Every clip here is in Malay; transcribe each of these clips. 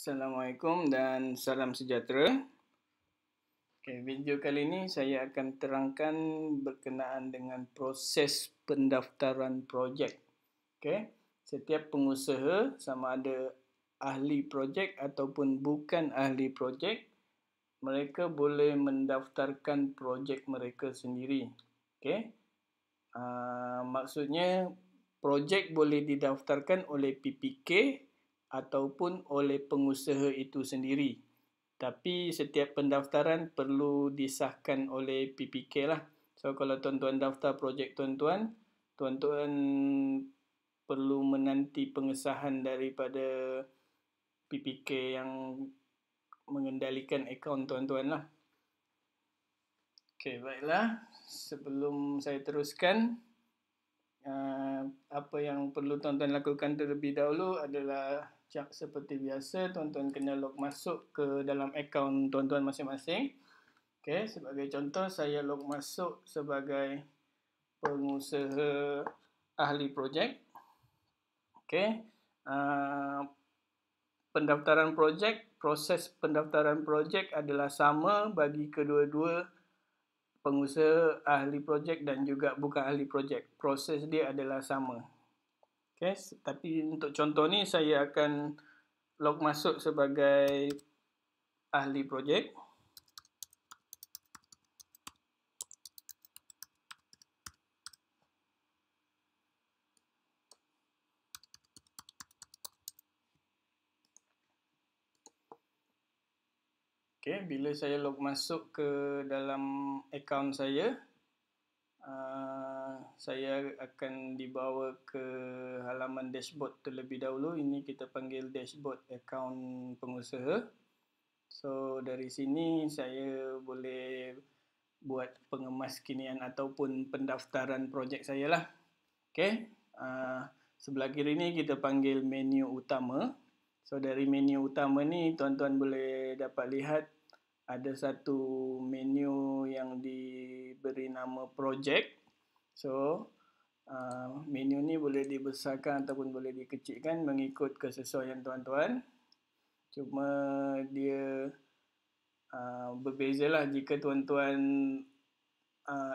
Assalamualaikum dan salam sejahtera. Video kali ini saya akan terangkan berkenaan dengan proses pendaftaran projek. Setiap pengusaha, sama ada ahli projek ataupun bukan ahli projek, mereka boleh mendaftarkan projek mereka sendiri. Maksudnya projek boleh didaftarkan oleh PPK ataupun oleh pengusaha itu sendiri. Tapi setiap pendaftaran perlu disahkan oleh PPK lah. So kalau tuan-tuan daftar projek tuan-tuan perlu menanti pengesahan daripada PPK yang mengendalikan akaun tuan-tuan lah. Baiklah. Sebelum saya teruskan, apa yang perlu tuan-tuan lakukan terlebih dahulu adalah seperti biasa, tuan-tuan kena log masuk ke dalam akaun tuan-tuan masing-masing. Sebagai contoh, saya log masuk sebagai pengusaha ahli projek. Pendaftaran projek, proses pendaftaran projek adalah sama bagi kedua-dua pengusaha ahli projek dan juga bukan ahli projek. Proses dia adalah sama. Tapi untuk contoh ni saya akan log masuk sebagai ahli projek. Bila saya log masuk ke dalam akaun saya akan dibawa ke halaman dashboard terlebih dahulu. Ini kita panggil dashboard akaun pengusaha. So dari sini saya boleh buat pengemaskinian ataupun pendaftaran projek saya lah. Sebelah kiri ni kita panggil menu utama. So dari menu utama ni tuan-tuan boleh dapat lihat ada satu menu yang diberi nama projek. So menu ni boleh dibesarkan ataupun boleh dikecilkan mengikut kesesuaian tuan-tuan. Cuma dia berbezalah jika tuan-tuan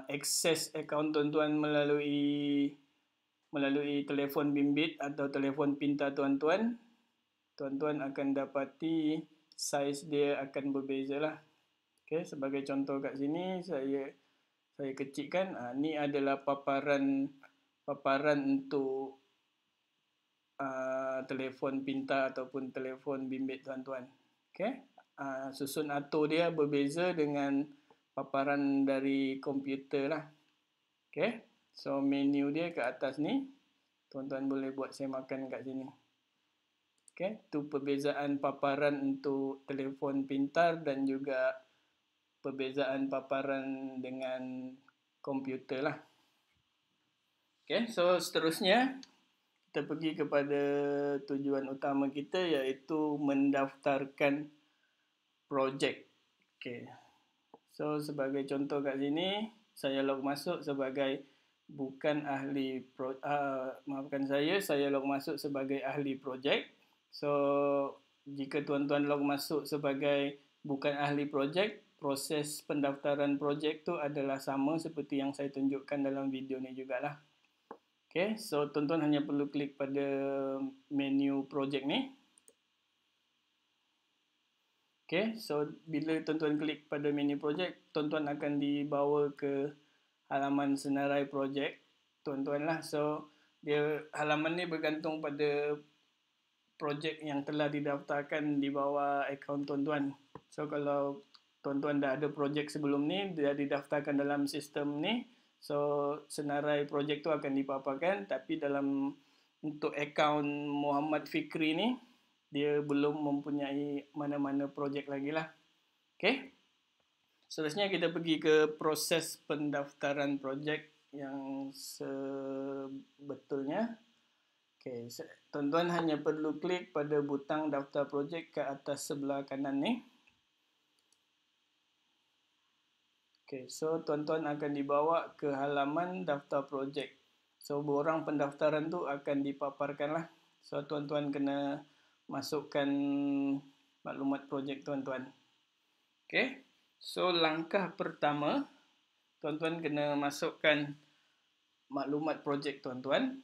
akses akaun tuan-tuan melalui telefon bimbit atau telefon pintar tuan-tuan akan dapati saiz dia akan berbezalah. Sebagai contoh kat sini saya kecilkan. Ni adalah paparan untuk telefon pintar ataupun telefon bimbit tuan-tuan. Susun atur dia berbeza dengan paparan dari komputer lah. So menu dia kat atas ni, tuan-tuan boleh buat semakan kat sini. Tu perbezaan paparan untuk telefon pintar dan juga perbezaan paparan dengan komputer lah. So seterusnya kita pergi kepada tujuan utama kita, iaitu mendaftarkan projek. So sebagai contoh kat sini, saya log masuk sebagai bukan ahli saya log masuk sebagai ahli projek. So jika tuan-tuan log masuk sebagai bukan ahli projek, proses pendaftaran projek tu adalah sama seperti yang saya tunjukkan dalam video ni jugalah. So tuan-tuan hanya perlu klik pada menu projek ni. So bila tuan-tuan klik pada menu projek, tuan-tuan akan dibawa ke halaman senarai projek tuan-tuan lah. So halaman ni bergantung pada projek yang telah didaftarkan di bawah akaun tuan-tuan. So kalau tuan-tuan dah ada projek sebelum ni, dah didaftarkan dalam sistem ni, so senarai projek tu akan dipaparkan. Tapi untuk akaun Muhammad Fikri ni, dia belum mempunyai mana-mana projek lagi lah. Seterusnya kita pergi ke proses pendaftaran projek yang sebetulnya. Tuan-tuan hanya perlu klik pada butang daftar projek ke atas sebelah kanan ni. So tuan-tuan akan dibawa ke halaman daftar projek. So borang pendaftaran tu akan dipaparkan lah. So tuan-tuan kena masukkan maklumat projek tuan-tuan. Okey. So langkah pertama, tuan-tuan kena masukkan maklumat projek tuan-tuan.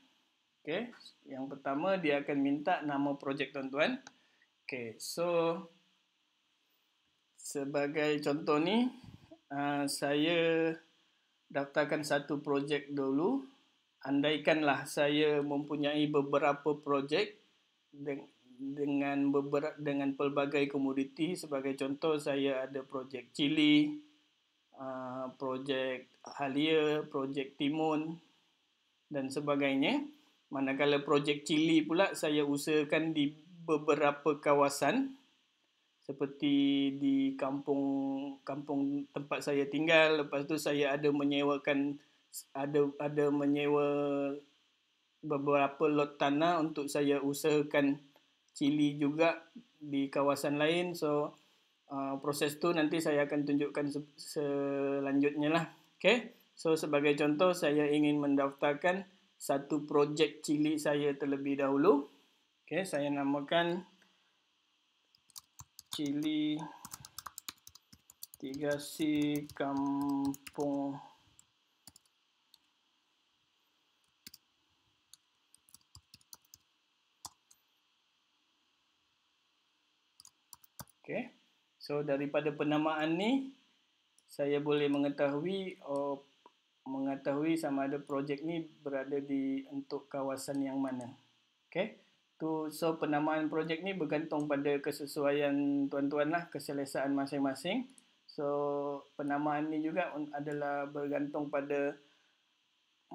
Okey. Yang pertama dia akan minta nama projek tuan-tuan. Okey. So sebagai contoh ni, saya daftarkan satu projek dulu. Andaikanlah saya mempunyai beberapa projek dengan pelbagai komoditi. Sebagai contoh, saya ada projek cili, projek halia, projek timun dan sebagainya. Manakala projek cili pula saya usahakan di beberapa kawasan seperti di kampung tempat saya tinggal. Lepas tu saya ada menyewakan menyewa beberapa lot tanah untuk saya usahakan cili juga di kawasan lain. So proses tu nanti saya akan tunjukkan selanjutnya lah. Okay. So sebagai contoh, saya ingin mendaftarkan satu projek cili saya terlebih dahulu. Okay, saya namakan cili 3C Kampung Okay. So daripada penamaan ni saya boleh mengetahui sama ada projek ni berada di untuk kawasan yang mana. Okay. So penamaan projek ni bergantung pada kesesuaian tuan-tuan lah, keselesaan masing-masing. So penamaan ni juga adalah bergantung pada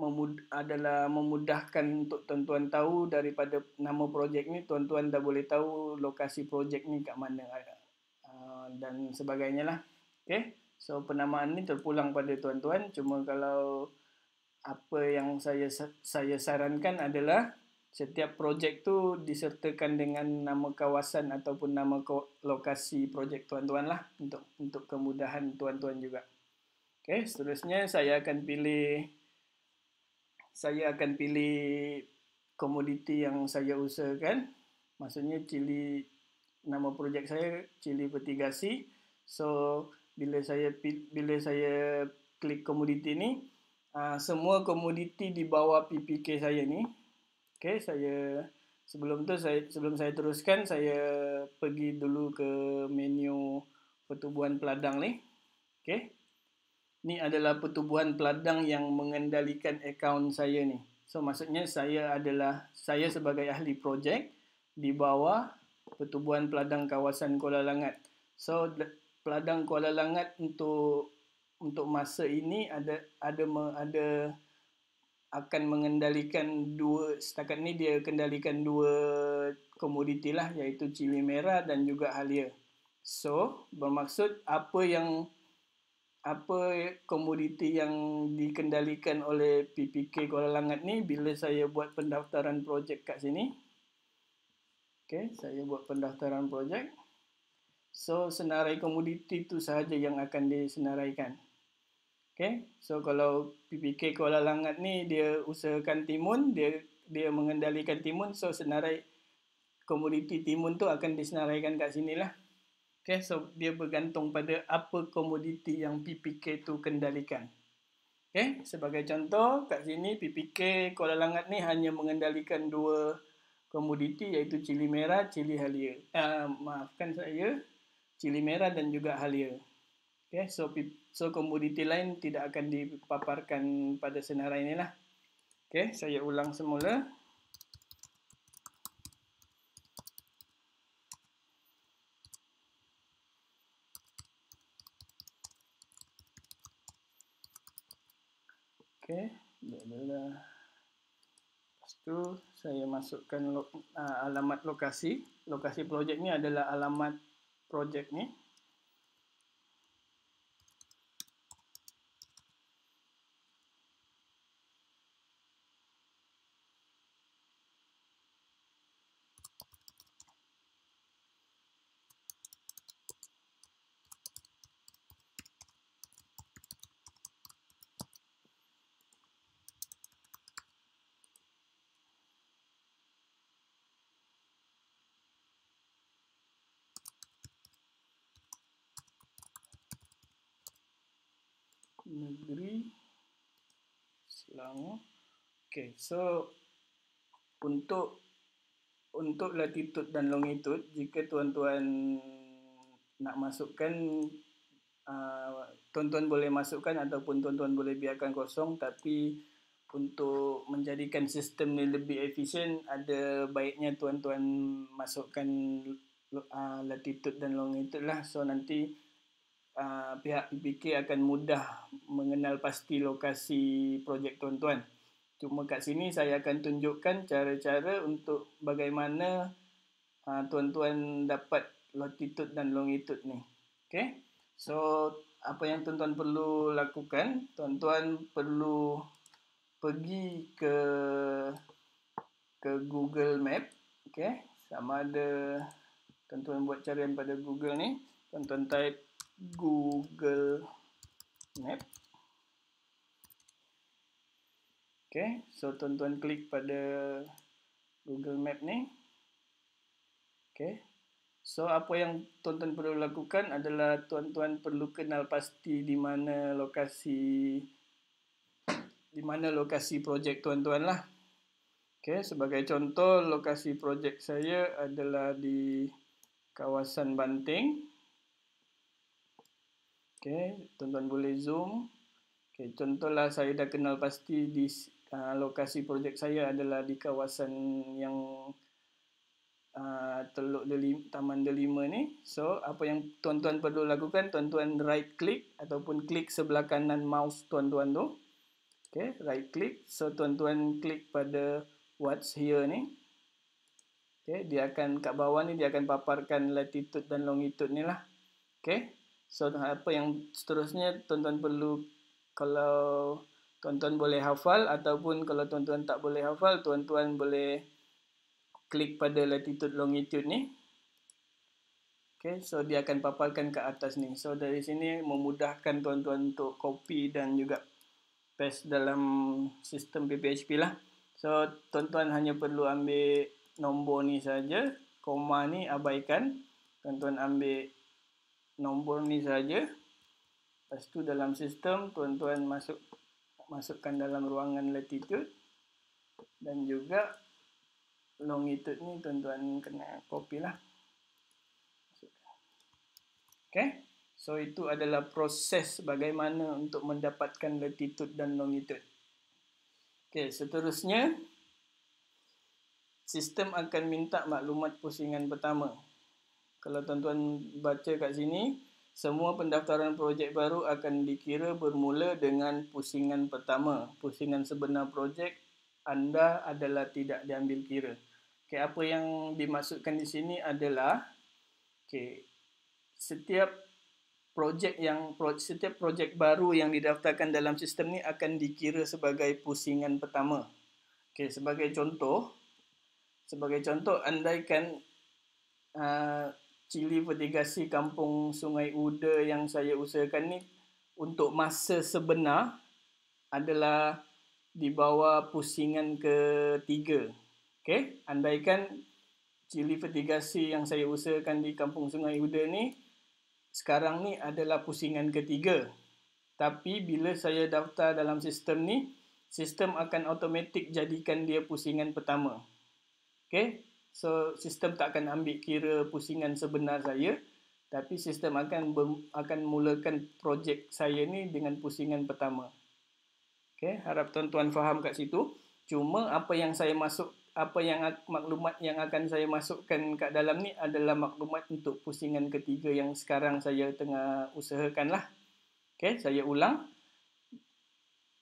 memudahkan untuk tuan-tuan tahu daripada nama projek ni, tuan-tuan dah boleh tahu lokasi projek ni kat mana dan sebagainya lah. Okay. So penamaan ni terpulang pada tuan-tuan. Cuma kalau apa yang saya sarankan adalah setiap projek tu disertakan dengan nama kawasan ataupun nama lokasi projek tuan-tuan lah untuk kemudahan tuan-tuan juga. Okay. Seterusnya saya akan pilih komoditi yang saya usahakan. Maksudnya nama projek saya cili vertigasi. So bila saya klik komoditi ni, semua komoditi di bawah PPK saya ni. Okay, sebelum saya teruskan, saya pergi dulu ke menu pertubuhan peladang ni. Okay. Ni adalah pertubuhan peladang yang mengendalikan akaun saya ni. So maksudnya saya sebagai ahli projek di bawah pertubuhan peladang kawasan Kuala Langat. So peladang Kuala Langat untuk masa ini akan mengendalikan setakat ni dia kendalikan dua komoditi lah, iaitu cili merah dan juga halia. So bermaksud apa komoditi yang dikendalikan oleh PPK Kuala Langat ni, bila saya buat pendaftaran projek kat sini. Okay, saya buat pendaftaran projek. So senarai komoditi tu sahaja yang akan disenaraikan. Okay, so kalau PPK Kuala Langat ni dia usahakan timun, dia mengendalikan timun, so senarai komoditi timun tu akan disenaraikan kat sini lah. Okay, so dia bergantung pada apa komoditi yang PPK tu kendalikan. Okay, sebagai contoh kat sini PPK Kuala Langat ni hanya mengendalikan dua komoditi, iaitu cili merah, cili halia. Cili merah dan juga halia. Okay, so komoditi lain tidak akan dipaparkan pada senarai ni lah. Okay, saya ulang semula. Okay, lepas tu saya masukkan alamat lokasi. Lokasi projek ni adalah alamat projek ni. Negeri Selangor. Okay, so untuk latitude dan longitude, jika tuan-tuan nak masukkan, tuan-tuan boleh masukkan ataupun tuan-tuan boleh biarkan kosong, tapi untuk menjadikan sistem ni lebih efisien, ada baiknya tuan-tuan masukkan latitude dan longitude lah. So nanti pihak PPK akan mudah mengenal pasti lokasi projek tuan-tuan. Cuma kat sini saya akan tunjukkan cara-cara untuk bagaimana tuan-tuan dapat latitude dan longitude ni. Okay? So apa yang tuan-tuan perlu lakukan, tuan-tuan perlu pergi ke Google Map. Okay? Sama ada tuan-tuan buat carian pada Google ni, tuan-tuan type Google Map. Okay, so tuan-tuan klik pada Google Map ni. Okay, so apa yang tuan-tuan perlu lakukan adalah tuan-tuan perlu kenal pasti di mana lokasi projek tuan-tuan lah. Okay, sebagai contoh, lokasi projek saya adalah di kawasan Banting. Okay, tuan-tuan boleh zoom. Okay, contohlah saya dah kenal pasti di lokasi projek saya adalah di kawasan yang Teluk Taman Delima ni. So, apa yang tuan-tuan perlu lakukan, tuan-tuan right click ataupun klik sebelah kanan mouse tuan-tuan tu. Okay, right click. So, tuan-tuan klik pada what's here ni. Okay, dia akan kat bawah ni dia akan paparkan latitude dan longitude ni lah. Okay, so apa yang seterusnya tuan-tuan perlu, kalau tuan-tuan boleh hafal ataupun kalau tuan-tuan tak boleh hafal, tuan-tuan boleh klik pada latitude longitude ni. Okay, so dia akan paparkan ke atas ni. So dari sini memudahkan tuan-tuan untuk copy dan juga paste dalam sistem PPHP lah. So tuan-tuan hanya perlu ambil nombor ni saja, koma ni abaikan. Tuan-tuan ambil nombor ni saja. Lepas tu dalam sistem tuan-tuan masukkan dalam ruangan latitude dan juga longitude ni tuan-tuan kena copy lah. Okay, so itu adalah proses bagaimana untuk mendapatkan latitude dan longitude. Okay, seterusnya sistem akan minta maklumat pusingan pertama. Kalau tuan-tuan baca kat sini, semua pendaftaran projek baru akan dikira bermula dengan pusingan pertama. Pusingan sebenar projek anda adalah tidak diambil kira. Okay, apa yang dimaksudkan di sini adalah setiap projek baru yang didaftarkan dalam sistem ni akan dikira sebagai pusingan pertama. Okay, sebagai contoh, andaikan Cili Vertigasi Kampung Sungai Uda yang saya usahakan ni untuk masa sebenar adalah di bawah pusingan ketiga. Okay, andaikan Cili Vertigasi yang saya usahakan di Kampung Sungai Uda ni sekarang ni adalah pusingan ketiga. Tapi bila saya daftar dalam sistem ni, sistem akan automatik jadikan dia pusingan pertama. Okay, so sistem tak akan ambil kira pusingan sebenar saya, tapi sistem akan mulakan projek saya ni dengan pusingan pertama. Okay, harap tuan-tuan faham kat situ. Cuma maklumat yang akan saya masukkan kat dalam ni adalah maklumat untuk pusingan ketiga yang sekarang saya tengah usahakan lah. Okay, saya ulang.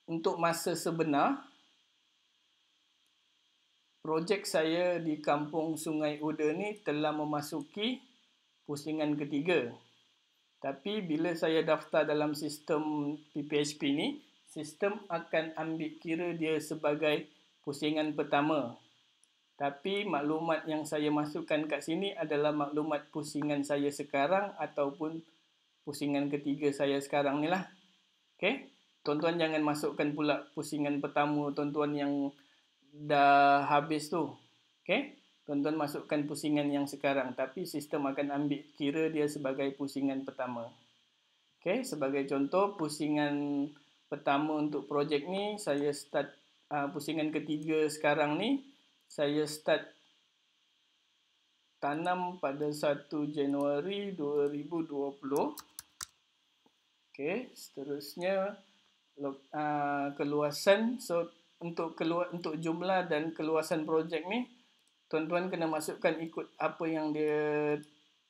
Untuk masa sebenar, projek saya di Kampung Sungai Uda ni telah memasuki pusingan ketiga. Tapi bila saya daftar dalam sistem PPHP ni, sistem akan ambil kira dia sebagai pusingan pertama. Tapi maklumat yang saya masukkan kat sini adalah maklumat pusingan saya sekarang ataupun pusingan ketiga saya sekarang ni lah. Okay, tuan-tuan jangan masukkan pula pusingan pertama tuan-tuan yang dah habis tu. Okay, tuan-tuan masukkan pusingan yang sekarang, tapi sistem akan ambil kira dia sebagai pusingan pertama. Okay, sebagai contoh, pusingan pertama untuk projek ni, saya start pusingan ketiga sekarang ni, saya start tanam pada 1 Januari 2020. Okey, seterusnya keluasan. So untuk jumlah dan keluasan projek ni, tuan-tuan kena masukkan ikut apa yang dia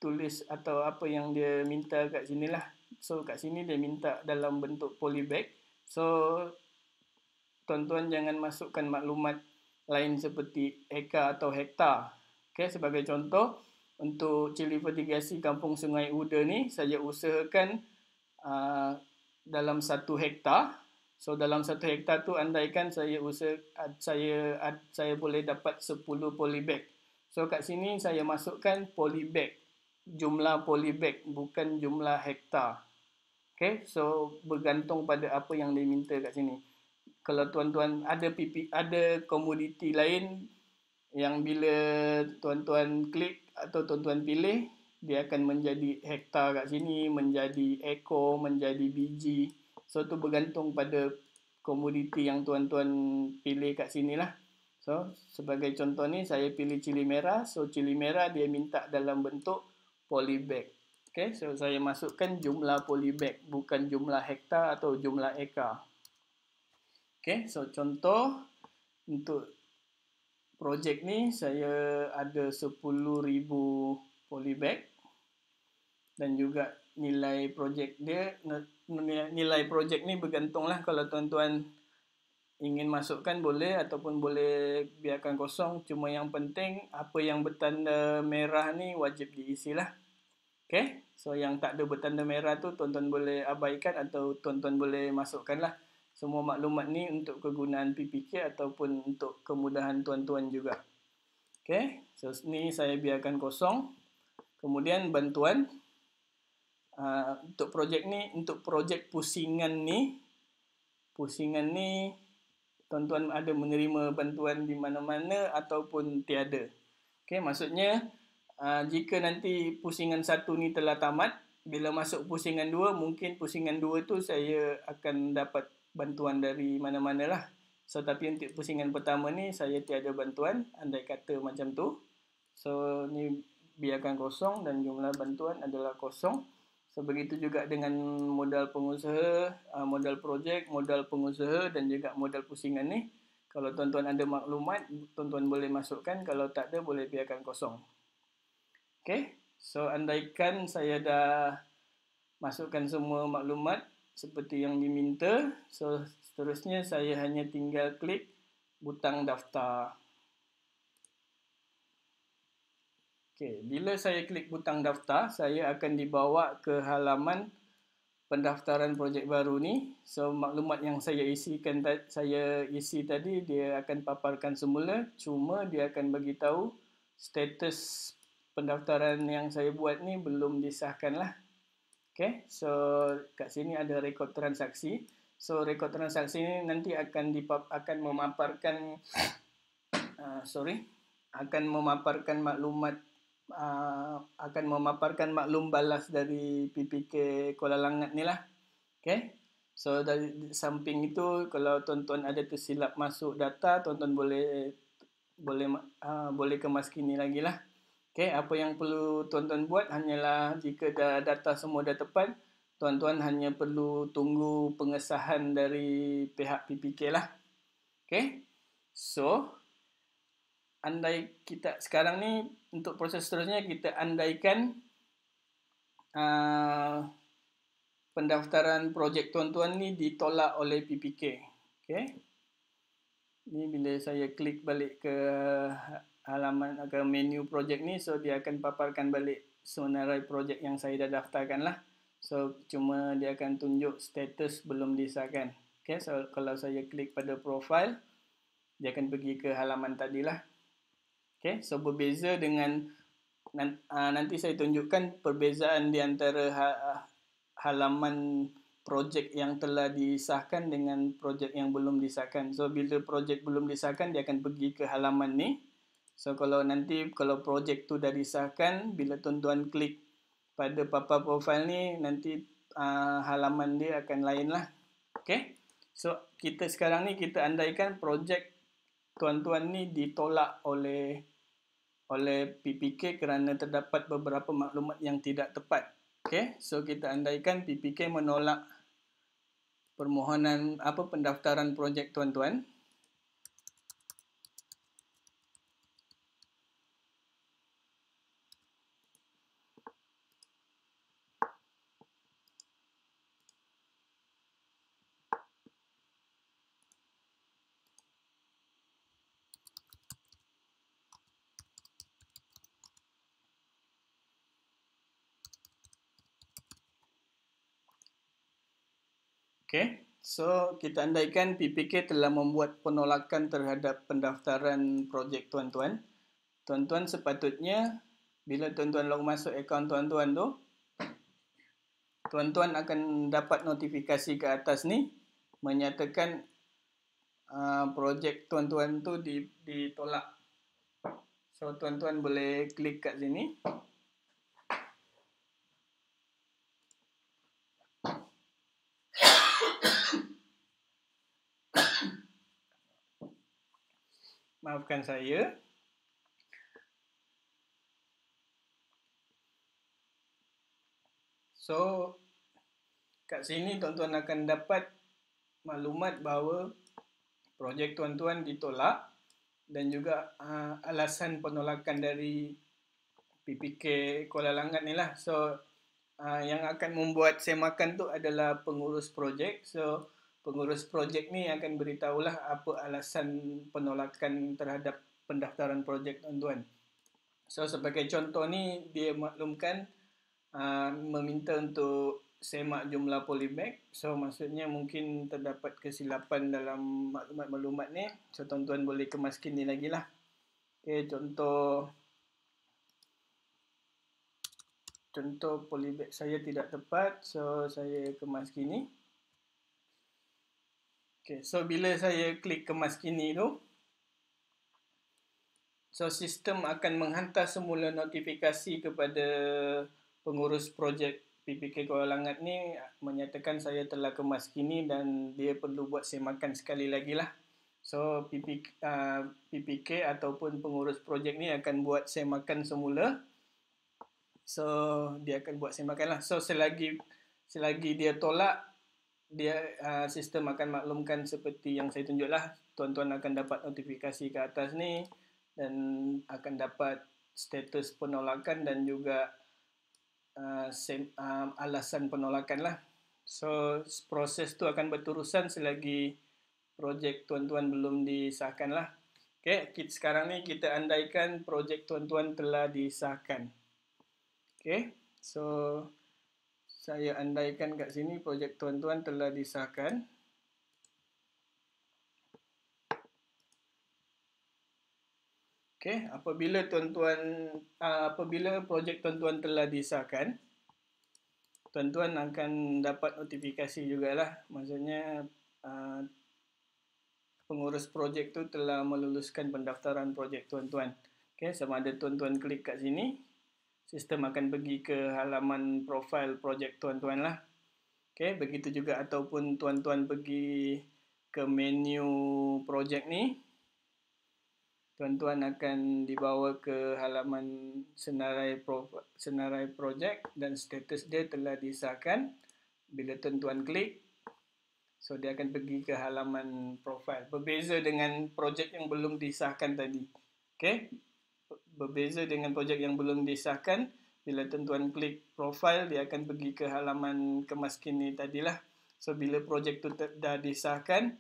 tulis atau apa yang dia minta kat sini lah. So kat sini dia minta dalam bentuk polybag. So tuan-tuan jangan masukkan maklumat lain seperti eka atau hektar. Okay, sebagai contoh, untuk cili fertigasi Kampung Sungai Uda ni, saya usahakan dalam 1 hektar. So dalam 1 hektar tu, andaikan saya boleh dapat 10 polybag. So kat sini saya masukkan polybag, jumlah polybag, bukan jumlah hektar. Okay, so bergantung pada apa yang diminta kat sini. Kalau tuan-tuan ada komoditi lain yang bila tuan-tuan klik atau tuan-tuan pilih, dia akan menjadi hektar kat sini, menjadi ekor, menjadi biji. So tu bergantung pada komoditi yang tuan-tuan pilih kat sini lah. So sebagai contoh ni, saya pilih cili merah. So cili merah dia minta dalam bentuk polybag. Okay, so saya masukkan jumlah polybag, bukan jumlah hektar atau jumlah ekar. Okay, so contoh untuk projek ni, saya ada 10,000 polybag. Dan juga nilai projek ni bergantunglah. Kalau tuan-tuan ingin masukkan boleh, ataupun boleh biarkan kosong. Cuma yang penting, apa yang bertanda merah ni wajib diisilah. Okay, so yang tak ada bertanda merah tu tuan-tuan boleh abaikan atau tuan-tuan boleh masukkanlah. Semua maklumat ni untuk kegunaan PPK ataupun untuk kemudahan tuan-tuan juga. Okay, so ni saya biarkan kosong. Kemudian bantuan. Untuk projek ni, untuk projek pusingan ni, tuan-tuan ada menerima bantuan di mana-mana ataupun tiada. Okay, maksudnya, jika nanti pusingan 1 ni telah tamat, bila masuk pusingan 2, mungkin pusingan 2 tu saya akan dapat bantuan dari mana-mana lah. So, tapi untuk pusingan pertama ni, saya tiada bantuan, andai kata macam tu. So, ni biarkan kosong dan jumlah bantuan adalah kosong. So, begitu juga dengan modal pengusaha, modal projek, modal pengusaha dan juga modal pusingan ni. Kalau tuan-tuan ada maklumat, tuan-tuan boleh masukkan. Kalau tak ada, boleh biarkan kosong. Okay, so andaikan saya dah masukkan semua maklumat seperti yang diminta. So, seterusnya saya hanya tinggal klik butang daftar. Okay, bila saya klik butang daftar, saya akan dibawa ke halaman pendaftaran projek baru ni. So, maklumat yang saya isi tadi, dia akan paparkan semula. Cuma dia akan bagi tahu status pendaftaran yang saya buat ni belum disahkan lah. Okay, so kat sini ada rekod transaksi. So, rekod transaksi ni nanti akan memaparkan maklum balas dari PPK Kuala Langat ni lah. Okay, so dari samping itu, kalau tuan-tuan ada tersilap masuk data, tuan-tuan boleh kemas kini lagi lah. Okay, apa yang perlu tuan-tuan buat hanyalah jika data semua dah tepat, tuan-tuan hanya perlu tunggu pengesahan dari pihak PPK lah. Okay, so andai kita sekarang ni, untuk proses seterusnya, kita andaikan pendaftaran projek tuan-tuan ni ditolak oleh PPK. Okay, ni bila saya klik balik ke halaman ke menu projek ni, so dia akan paparkan balik senarai projek yang saya dah daftarkan lah. So cuma dia akan tunjuk status belum disahkan. Okay, so kalau saya klik pada profile, dia akan pergi ke halaman tadi lah. Okay, so berbeza dengan nanti saya tunjukkan perbezaan di antara halaman projek yang telah disahkan dengan projek yang belum disahkan. So bila projek belum disahkan, dia akan pergi ke halaman ni. So kalau projek tu dah disahkan, bila tuan-tuan klik pada papan profil ni, nanti halaman dia akan lain lah. Okay, So, kita sekarang ni kita andaikan projek tuan-tuan ni ditolak oleh PPK kerana terdapat beberapa maklumat yang tidak tepat. Okay, so kita andaikan PPK menolak permohonan pendaftaran projek tuan-tuan. Okay, so kita andaikan PPK telah membuat penolakan terhadap pendaftaran projek tuan-tuan. Tuan-tuan sepatutnya bila tuan-tuan log masuk akaun tuan-tuan tu, tuan-tuan akan dapat notifikasi ke atas ni menyatakan projek tuan-tuan tu ditolak. So tuan-tuan boleh klik kat sini. Maafkan saya. So kat sini tuan-tuan akan dapat maklumat bahawa projek tuan-tuan ditolak dan juga alasan penolakan dari PPK Kuala Langat ni lah. So yang akan membuat semakan tu adalah pengurus projek. So pengurus projek ni akan beritahulah apa alasan penolakan terhadap pendaftaran projek tuan-tuan. So sebagai contoh ni dia maklumkan meminta untuk semak jumlah polybag. So maksudnya mungkin terdapat kesilapan dalam maklumat-maklumat ni. So tuan-tuan boleh kemaskin ni lagi lah. Okay, contoh polybag saya tidak tepat. So saya kemaskin ni. Okay, so bila saya klik kemaskin ni tu, so sistem akan menghantar semula notifikasi kepada pengurus projek PPK Kuala Langat ni menyatakan saya telah kemaskini dan dia perlu buat semakan sekali lagi lah. So PPK ataupun pengurus projek ni akan buat semakan semula. So dia akan buat semakan lah. So selagi dia tolak, dia sistem akan maklumkan seperti yang saya tunjuk lah. Tuan-tuan akan dapat notifikasi ke atas ni dan akan dapat status penolakan dan juga alasan penolakan lah. So proses tu akan berterusan selagi projek tuan-tuan belum disahkan lah. Okay, sekarang ni kita andaikan projek tuan-tuan telah disahkan. Okay, so saya andaikan kat sini projek tuan-tuan telah disahkan. Okay, apabila projek tuan-tuan telah disahkan, tuan-tuan akan dapat notifikasi jugalah. Maksudnya pengurus projek tu telah meluluskan pendaftaran projek tuan-tuan. Okay, sama ada tuan-tuan klik kat sini, sistem akan pergi ke halaman profil projek tuan-tuan lah. Okay, begitu juga ataupun tuan-tuan pergi ke menu projek ni, tuan-tuan akan dibawa ke halaman senarai projek dan status dia telah disahkan. Bila tuan-tuan klik, so dia akan pergi ke halaman profil. Berbeza dengan projek yang belum disahkan tadi. Okay, berbeza dengan projek yang belum disahkan, bila tuan-tuan klik profil, dia akan pergi ke halaman kemaskin ni tadilah. So bila projek tu dah disahkan,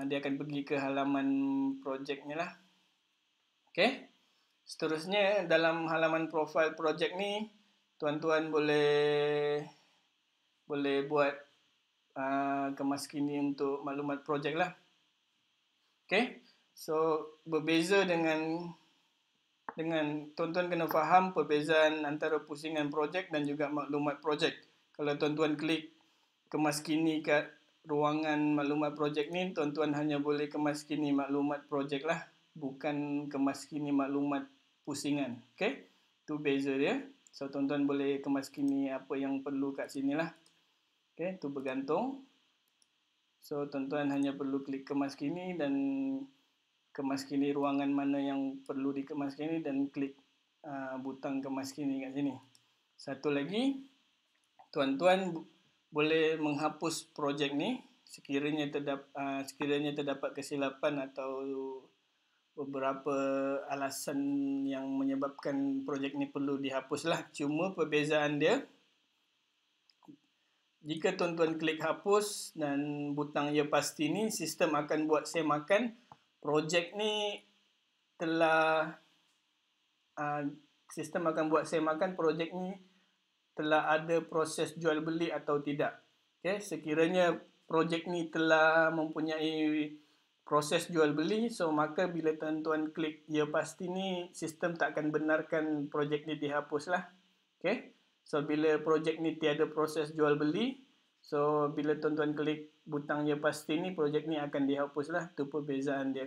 dia akan pergi ke halaman projek ni lah. Okay, seterusnya dalam halaman profil projek ni, tuan-tuan boleh buat kemaskini untuk maklumat projek lah. Okay, so berbeza dengan tuan-tuan kena faham perbezaan antara pusingan projek dan juga maklumat projek. Kalau tuan-tuan klik kemaskini kat ruangan maklumat projek ni, tuan-tuan hanya boleh kemaskini maklumat projek lah, bukan kemaskini maklumat pusingan. Okay, tu beza dia. So tuan-tuan boleh kemaskini apa yang perlu kat sini lah. Okay, tu bergantung. So tuan-tuan hanya perlu klik kemas kini dan kemas kini ruangan mana yang perlu dikemas kini dan klik butang kemas kini kat sini. Satu lagi, tuan-tuan boleh menghapus projek ni sekiranya terdapat kesilapan atau beberapa alasan yang menyebabkan projek ni perlu dihapuslah. Cuma perbezaan dia, jika tuan-tuan klik hapus dan butang ya pasti ni, sistem akan buat semakan projek ni telah sistem akan buat semakan projek ni telah ada proses jual beli atau tidak. Okay, sekiranya projek ni telah mempunyai proses jual beli, so maka bila tuan-tuan klik ya pasti ni, sistem tak akan benarkan projek ni dihapus lah. Okay, so bila projek ni tiada proses jual beli, so bila tuan-tuan klik butang ya pasti ni, projek ni akan dihapus lah. Itu perbezaan dia.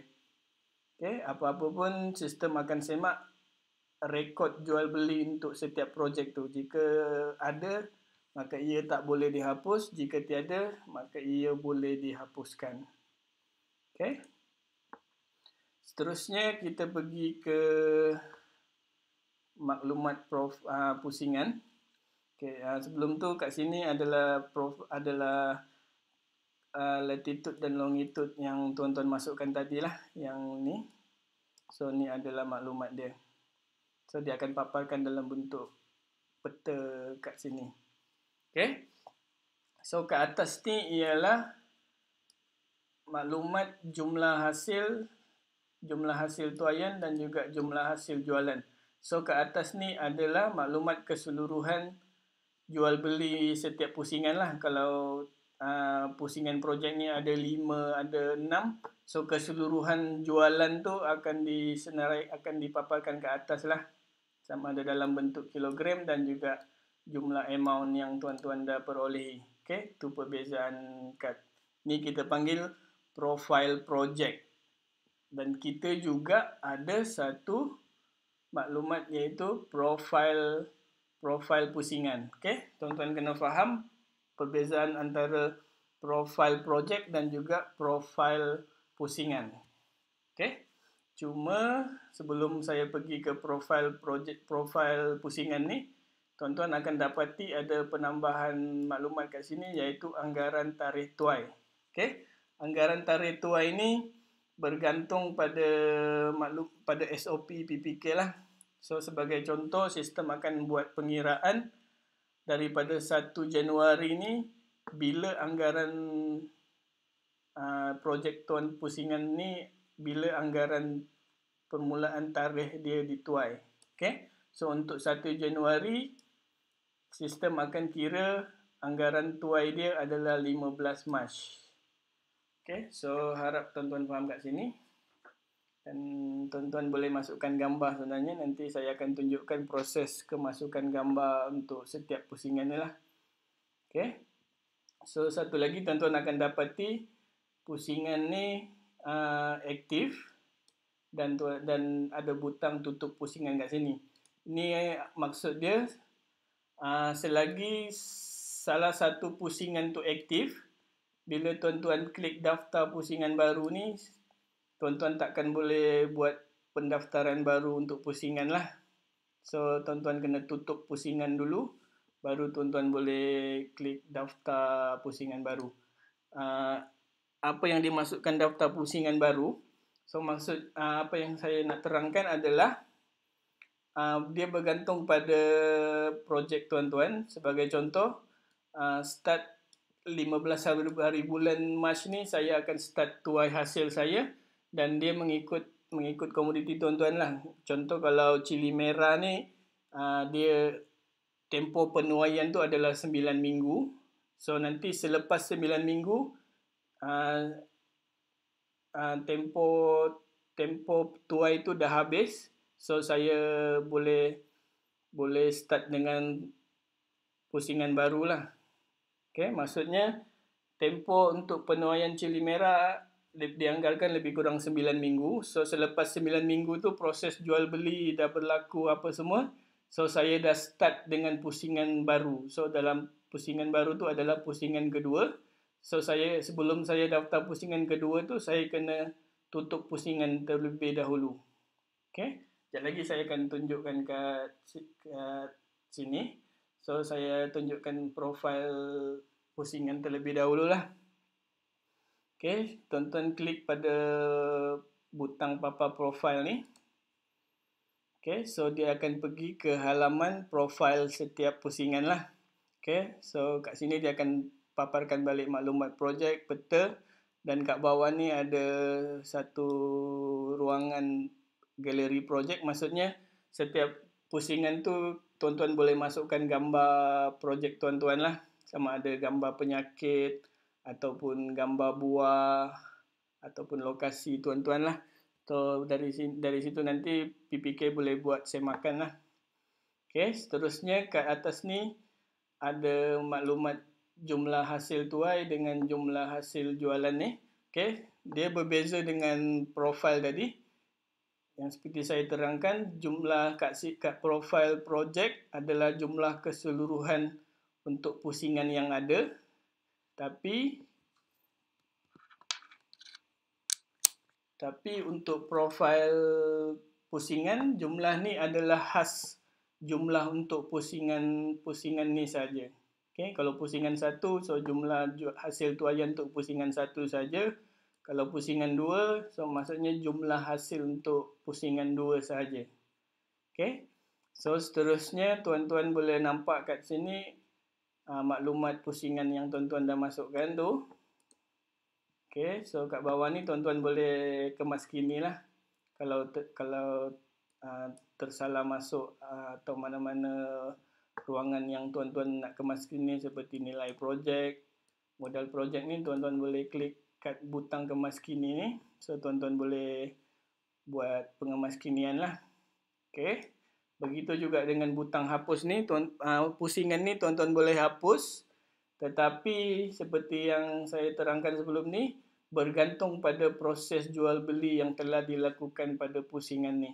Okay, apa-apa pun sistem akan semak rekod jual beli untuk setiap projek tu. Jika ada, maka ia tak boleh dihapus. Jika tiada, maka ia boleh dihapuskan. Okay. Seterusnya kita pergi ke maklumat pusingan. Okay. Sebelum tu kat sini adalah latitude dan longitude yang tuan-tuan masukkan tadi lah, yang ni. So ni adalah maklumat dia. So dia akan paparkan dalam bentuk peta kat sini. Okay. So kat atas ni ialah maklumat jumlah hasil tuaian dan juga jumlah hasil jualan. So kat atas ni adalah maklumat keseluruhan jual beli setiap pusingan lah. Kalau pusingan projek ni ada 5, ada 6, so keseluruhan jualan tu akan dipaparkan ke atas lah, sama ada dalam bentuk kilogram dan juga jumlah amount yang tuan-tuan dah perolehi. Okay, tu perbezaan kad. Ni kita panggil profile project. Dan kita juga ada satu maklumat iaitu profile pusingan. Okay, tuan-tuan kena faham perbezaan antara profile project dan juga profile pusingan. Okay, cuma sebelum saya pergi ke profile pusingan ni, tuan-tuan akan dapati ada penambahan maklumat kat sini iaitu anggaran tarikh tuai. Okay, anggaran tarikh tuai ni bergantung pada SOP PPK lah. So sebagai contoh, sistem akan buat pengiraan daripada 1 Januari ni, bila anggaran projek tuan pusingan ni, bila anggaran permulaan tarikh dia dituai. Okay, so untuk 1 Januari, sistem akan kira anggaran tuai dia adalah 15 Mac. Okay, so harap tuan-tuan faham kat sini. Dan tuan-tuan boleh masukkan gambar sebenarnya. Nanti saya akan tunjukkan proses kemasukan gambar untuk setiap pusingan ni lah. Okay, so satu lagi tuan-tuan akan dapati pusingan ni aktif dan ada butang tutup pusingan kat sini. Ini maksud dia, selagi salah satu pusingan tu aktif, bila tuan-tuan klik daftar pusingan baru ni, tuan-tuan takkan boleh buat pendaftaran baru untuk pusingan lah. So tuan-tuan kena tutup pusingan dulu, baru tuan-tuan boleh klik daftar pusingan baru. Apa yang dimasukkan daftar pusingan baru? So maksud apa yang saya nak terangkan adalah dia bergantung pada projek tuan-tuan. Sebagai contoh, start 15 hari bulan Mac ni, saya akan start tuai hasil saya dan dia mengikut komoditi tuan-tuan lah. Contoh kalau cili merah ni, dia tempoh penuaian tu adalah 9 minggu. So nanti selepas 9 minggu, tempoh tuai tu dah habis. So saya boleh start dengan pusingan baru lah. Okay, maksudnya tempoh untuk penuaian cili merah dianggarkan lebih kurang 9 minggu. So selepas 9 minggu tu proses jual beli dah berlaku apa semua. So saya dah start dengan pusingan baru. So dalam pusingan baru tu adalah pusingan kedua. So sebelum saya daftar pusingan kedua tu, saya kena tutup pusingan terlebih dahulu. Okay, sekejap lagi saya akan tunjukkan kat sini. So saya tunjukkan profil pusingan terlebih dahulu lah. Okay, tuan-tuan klik pada butang papan profil ni. Okay, so dia akan pergi ke halaman profil setiap pusingan lah. Okay, so kat sini dia akan paparkan balik maklumat projek, peta, dan kat bawah ni ada satu ruangan galeri projek. Maksudnya setiap pusingan tu tuan-tuan boleh masukkan gambar projek tuan-tuan lah. Sama ada gambar penyakit ataupun gambar buah ataupun lokasi tuan-tuan lah. So dari situ nanti PPK boleh buat semakan lah. Okay, seterusnya kat atas ni ada maklumat jumlah hasil tuai dengan jumlah hasil jualan ni. Okay, dia berbeza dengan profil tadi. Yang seperti saya terangkan, jumlah kat profil projek adalah jumlah keseluruhan untuk pusingan yang ada. Tapi untuk profil pusingan, jumlah ni adalah khas jumlah untuk pusingan ni saja. Okay, kalau pusingan satu, so jumlah hasil tuaian untuk pusingan satu saja. Kalau pusingan dua, so maksudnya jumlah hasil untuk pusingan dua saja. Okay, so seterusnya tuan-tuan boleh nampak kat sini maklumat pusingan yang tuan-tuan dah masukkan tu. Okay, so kat bawah ni tuan-tuan boleh kemaskini lah. Kalau tersalah masuk atau mana-mana ruangan yang tuan-tuan nak kemaskini seperti nilai projek, modal projek ni, tuan-tuan boleh klik kat butang kemaskini ni. So tuan-tuan boleh buat pengemaskinian lah. Okay, begitu juga dengan butang hapus ni. Pusingan ni tuan-tuan boleh hapus. Tetapi seperti yang saya terangkan sebelum ni, bergantung pada proses jual beli yang telah dilakukan pada pusingan ni.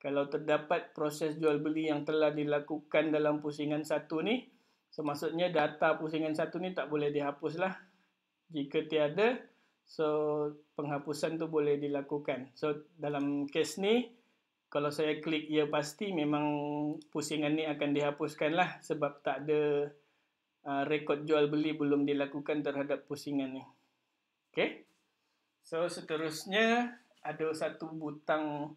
Kalau terdapat proses jual beli yang telah dilakukan dalam pusingan satu ni, so maksudnya data pusingan satu ni tak boleh dihapus lah. Jika tiada, so penghapusan tu boleh dilakukan. So dalam kes ni, kalau saya klik ya pasti, memang pusingan ni akan dihapuskan lah, sebab tak ada rekod jual beli belum dilakukan terhadap pusingan ni. Okay, so seterusnya ada satu butang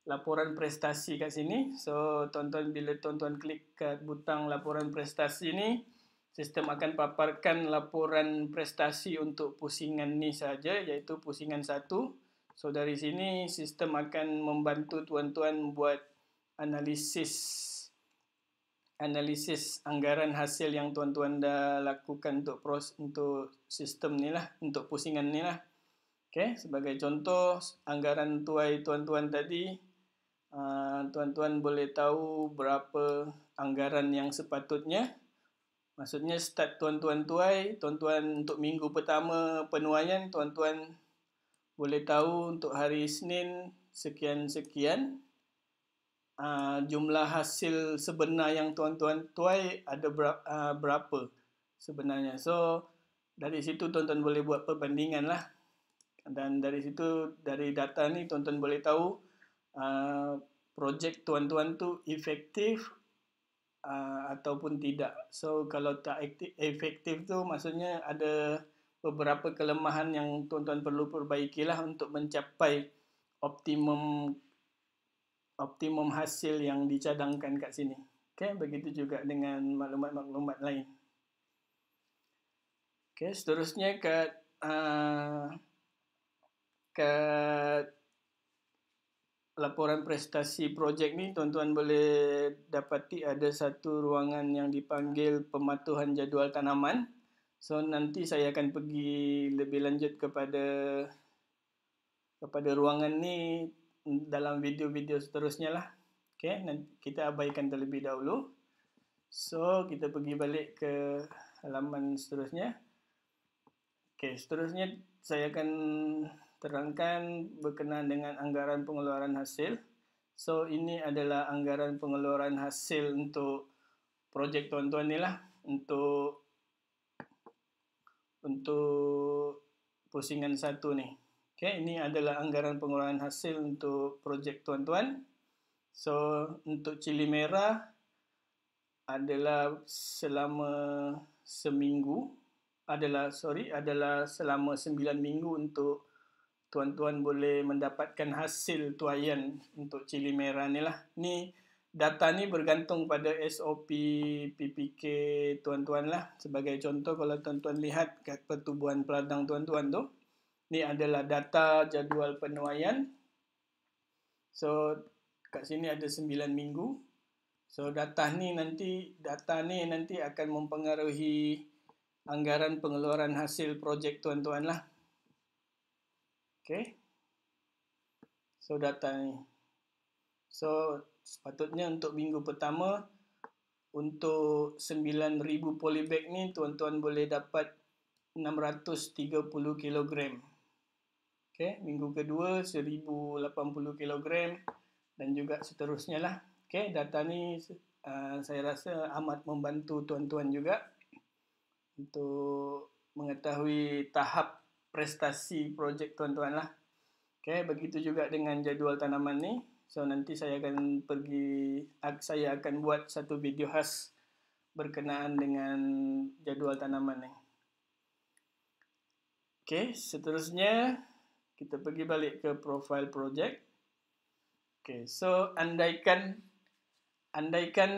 laporan prestasi kat sini. So tuan-tuan, bila tuan-tuan klik kat butang laporan prestasi ni, sistem akan paparkan laporan prestasi untuk pusingan ni saja, iaitu pusingan satu. So dari sini sistem akan membantu tuan-tuan buat analisis anggaran hasil yang tuan-tuan dah lakukan untuk sistem ni lah, untuk pusingan ni lah. Okay, sebagai contoh, anggaran tuai tuan-tuan tadi, tuan-tuan boleh tahu berapa anggaran yang sepatutnya. Maksudnya start tuan-tuan tuai, tuan-tuan untuk minggu pertama penuaian, tuan-tuan boleh tahu untuk hari Isnin sekian-sekian. Jumlah hasil sebenar yang tuan-tuan tuai ada berapa sebenarnya. So dari situ tuan-tuan boleh buat perbandingan lah. Dan dari situ, dari data ni tuan-tuan boleh tahu projek tuan-tuan tu efektif ataupun tidak. So kalau tak efektif tu maksudnya ada beberapa kelemahan yang tuan-tuan perlu perbaikilah untuk mencapai optimum hasil yang dicadangkan kat sini. Okay, begitu juga dengan maklumat-maklumat lain. Okay, seterusnya kat laporan prestasi projek ni, tuan-tuan boleh dapati ada satu ruangan yang dipanggil pematuhan jadual tanaman. So nanti saya akan pergi lebih lanjut kepada ruangan ni dalam video-video seterusnya lah. Okay, nanti kita abaikan terlebih dahulu. So kita pergi balik ke halaman seterusnya. Okay, seterusnya saya akan terangkan berkenaan dengan anggaran pengeluaran hasil. So ini adalah anggaran pengeluaran hasil untuk projek tuan-tuan ni lah, untuk untuk pusingan 1 ni. Okay, ini adalah anggaran pengeluaran hasil untuk projek tuan-tuan. So, untuk cili merah adalah selama seminggu, adalah selama 9 minggu untuk tuan-tuan boleh mendapatkan hasil tuaian untuk cili merah ni lah. Ni data ni bergantung pada SOP PPK tuan-tuan lah. Sebagai contoh, kalau tuan-tuan lihat kat pertubuhan peladang tuan-tuan tu, ni adalah data jadual penuaian. So, kat sini ada 9 minggu. So, data ni nanti akan mempengaruhi anggaran pengeluaran hasil projek tuan-tuan lah. Okay. So, data ni. So, sepatutnya untuk minggu pertama, untuk 9,000 polybag ni, tuan-tuan boleh dapat 630 kg. Okay. Minggu kedua, 1,080 kg dan juga seterusnya lah. Okay. Data ni saya rasa amat membantu tuan-tuan juga untuk mengetahui tahap prestasi projek tuan-tuan lah. Okay, begitu juga dengan jadual tanaman ni. So, nanti saya akan buat satu video khas berkenaan dengan jadual tanaman ni. Okay, seterusnya kita pergi balik ke profile projek. Okay, so andaikan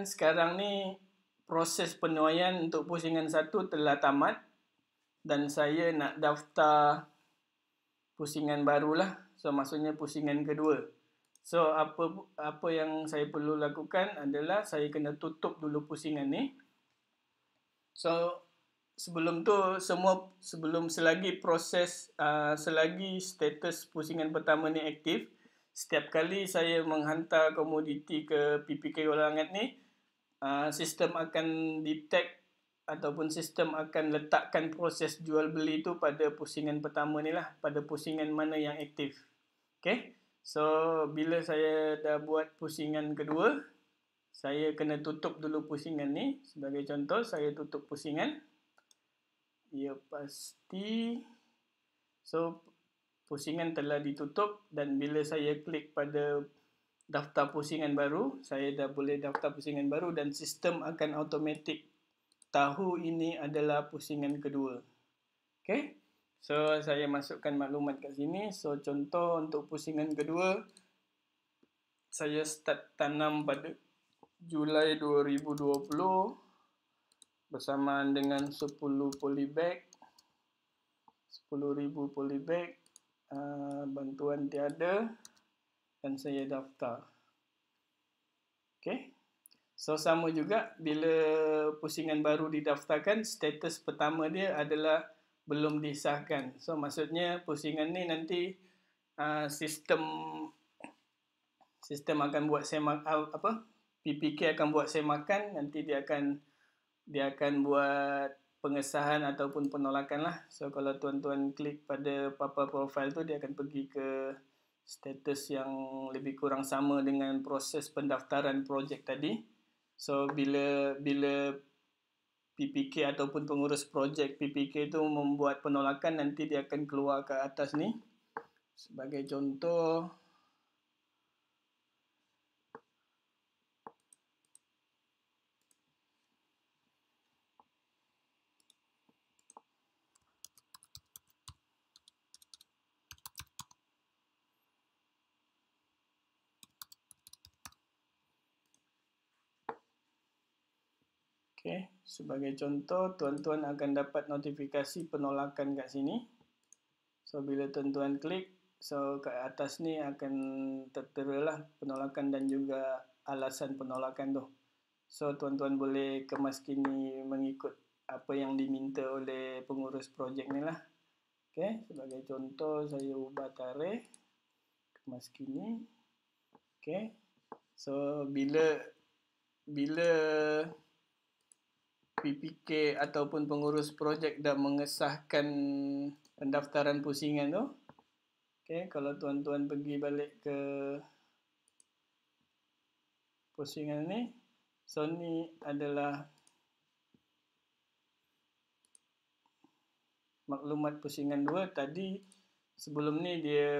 sekarang ni proses penuaian untuk pusingan 1 telah tamat dan saya nak daftar pusingan barulah. So, maksudnya pusingan kedua. So, apa yang saya perlu lakukan adalah saya kena tutup dulu pusingan ni. So, sebelum selagi status pusingan pertama ni aktif, setiap kali saya menghantar komoditi ke PPK Golongan ni, sistem akan detect ataupun sistem akan letakkan proses jual beli tu pada pusingan pertama ni lah, pada pusingan mana yang aktif. Okay, so bila saya dah buat pusingan kedua, saya kena tutup dulu pusingan ni. Sebagai contoh, saya tutup pusingan. Ya, pasti. So, pusingan telah ditutup dan bila saya klik pada daftar pusingan baru, saya dah boleh daftar pusingan baru dan sistem akan automatik tahu ini adalah pusingan kedua. Okay. So, saya masukkan maklumat kat sini. So, contoh untuk pusingan kedua, saya start tanam pada Julai 2020 bersamaan dengan 10 polybag, 10,000 polybag, bantuan tiada dan saya daftar. Okay. So, sama juga bila pusingan baru didaftarkan, status pertama dia adalah belum disahkan. So, maksudnya pusingan ni nanti sistem akan buat PPK akan buat semakan, nanti dia akan buat pengesahan ataupun penolakan lah. So, kalau tuan-tuan klik pada papan profil tu, dia akan pergi ke status yang lebih kurang sama dengan proses pendaftaran projek tadi. So, bila PPK ataupun pengurus projek PPK tu membuat penolakan, nanti dia akan keluar ke atas ni. Sebagai contoh, okay, sebagai contoh, tuan-tuan akan dapat notifikasi penolakan kat sini. So, bila tuan-tuan klik, so kat atas ni akan tertera lah penolakan dan juga alasan penolakan tu. So, tuan-tuan boleh kemaskini mengikut apa yang diminta oleh pengurus projek ni lah. Okay, sebagai contoh, saya ubah tarikh, kemaskini. Okay, so bila PPK ataupun pengurus projek dah mengesahkan pendaftaran pusingan tu, okay, kalau tuan-tuan pergi balik ke pusingan ni, so ni adalah maklumat pusingan 2 tadi sebelum ni dia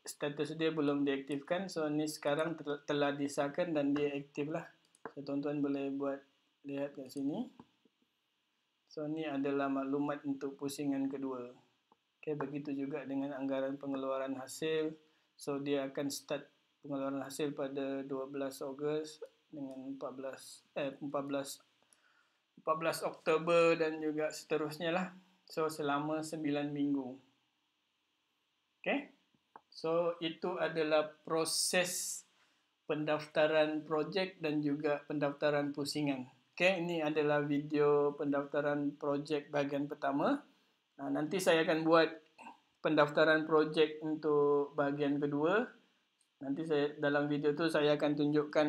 status dia belum diaktifkan, so ni sekarang telah disahkan dan dia aktif lah. So tuan-tuan boleh buat lihat kat sini. So ni adalah maklumat untuk pusingan kedua. Okay, begitu juga dengan anggaran pengeluaran hasil. So dia akan start pengeluaran hasil pada 12 Ogos dengan 14 Oktober dan juga seterusnya lah. So selama 9 minggu. Okay. So itu adalah proses pendaftaran projek dan juga pendaftaran pusingan. Okay, ini adalah video pendaftaran projek bahagian pertama. Nanti saya akan buat pendaftaran projek untuk bahagian kedua. Nanti dalam video tu saya akan tunjukkan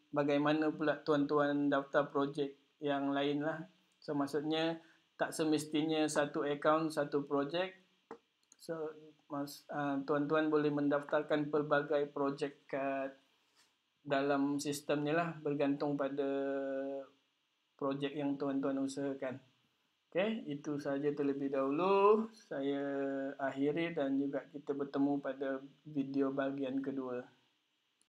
bagaimana pula tuan-tuan daftar projek yang lain lah. So maksudnya tak semestinya satu akaun satu projek. So tuan-tuan boleh mendaftarkan pelbagai projek kat dalam sistemnya lah, bergantung pada projek yang tuan-tuan usahakan. Okay, itu sahaja terlebih dahulu. Saya akhiri dan juga kita bertemu pada video bahagian kedua.